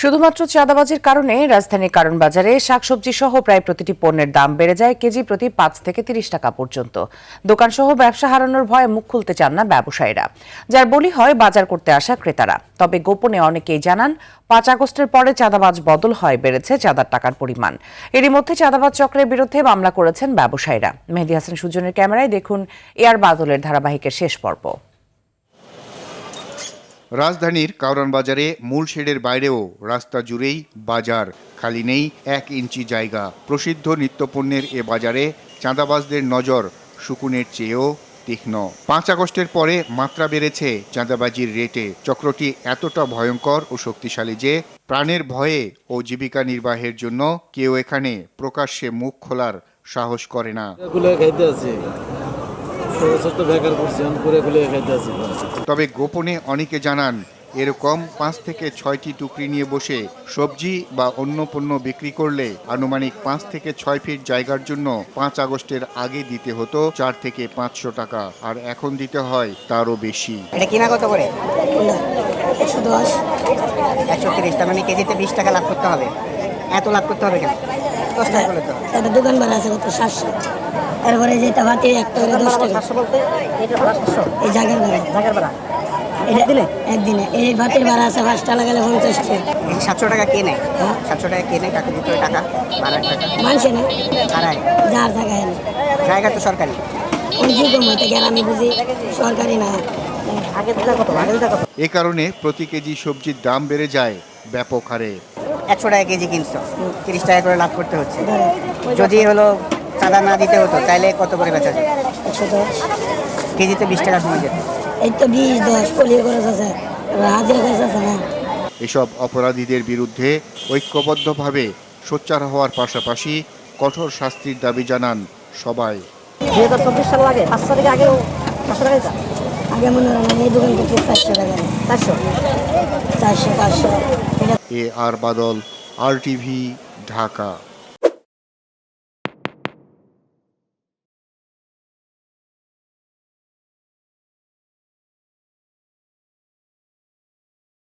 শুধুমাত্র চাঁদাবাজির কারণে রাজধানীর কারণ বাজারে শাকসবজি সহ প্রায় প্রতিটি পণ্যের দাম বেড়ে যায় কেজি প্রতি ৫ থেকে ৩০ টাকা পর্যন্ত। দোকানসহ ব্যবসা হারানোর ভয়ে মুখ খুলতে চান না ব্যবসায়ীরা, যার বলি হয় বাজার করতে আসা ক্রেতারা। তবে গোপনে অনেকেই জানান ৫ আগস্টের পরে চাঁদাবাজ বদল হয় বেড়েছে চাঁদার টাকার পরিমাণ। এরই মধ্যে চাঁদাবাজ চক্রের বিরুদ্ধে মামলা করেছেন ব্যবসায়ীরা। মেহেদী হাসান সুজনের ক্যামেরায় দেখুন এআর বাদলের ধারাবাহিকের শেষ পর্ব। রাজধানীর কারওয়ান বাজারে মূল শেডের বাইরেও রাস্তা জুড়েই বাজার, খালি নেই ১ ইঞ্চি জায়গা। প্রসিদ্ধ নিত্যপণ্যের এ বাজারে চাঁদাবাজদের নজর শকুনের চেয়েও তীক্ষ্ণ। ৫ আগস্টের পরে মাত্রা বেড়েছে চাঁদাবাজির রেটে। চক্রটি এতটা ভয়ঙ্কর ও শক্তিশালী যে প্রাণের ভয়ে ও জীবিকা নির্বাহের জন্য কেউ এখানে প্রকাশ্যে মুখ খোলার সাহস করে না। তবে গোপনে অনেকে জানান এরকম ৫ থেকে ৬টি টুকরি নিয়ে বসে সবজি বা অন্য পণ্য বিক্রি করলে আনুমানিক ৫ থেকে ৬ ফিট জায়গার জন্য ৫ আগস্টের আগে দিতে হতো ৪ থেকে ৫০০ টাকা, আর এখন দিতে হয় তারও বেশি। এটা কিনা কত করে? ১১০, ১৩০। তার মানে কেজিতে ২০ টাকা লাভ করতে হবে। এত লাভ করতে হবে কেন? ১০ টাকা করে তো একটা দোকান ভাড়া আছে কত ৭০০। এরপরে যেটা ভাতে একটা করে ১০ টাকা। ৭০০ বলতে এটা ভাড়া ৭০০। এই জায়গার ভাড়া একদিনে এই ভাতের ভাড়া আছে ৫ টাকা লাগালে ৫০ টাকা। ৭০০ টাকা কে নেয়? ৭০০ টাকা কে নেয়? কাকে দিতে হবে টাকা? ভাড়ার টাকা মানুষে নেই, হারায়। যার জায়গায় নেই। জায়গা তো সরকারি। ওই কি কম হইতে গেলে আমি বুঝি সরকারি না। আগে দিতে কত? আগে দিতে কত? এ কারণে প্রতি কেজি সবজির দাম বেড়ে যায় ব্যাপক হারে। ১০০ টাকা কেজি কিনছো, ৩০ টাকা করে লাভ করতে হচ্ছে। যদি হলো চাঁদা না দিতে হতো তাহলে কত করে বেচা যায়? ১১০ কেজিতে ২০ টাকা কমে যেত। এই তো ২০-১০ পলিও খরচ আছে, হাজিরা খরচ আছে না। এসব অপরাধীদের বিরুদ্ধে ঐক্যবদ্ধভাবে সোচ্চার হওয়ার পাশাপাশি কঠোর শাস্তির দাবি জানান সবাই। ২০২৪ সাল আগে ৫০০ টাকা আগেও ৫০০ টাকা দিতাম। আগে মনে হয় না এই দোকান থেকে ৪০০ টাকা, ৪০০, ৪০০, ৫০০। এআর বাদল, RTV, ঢাকা।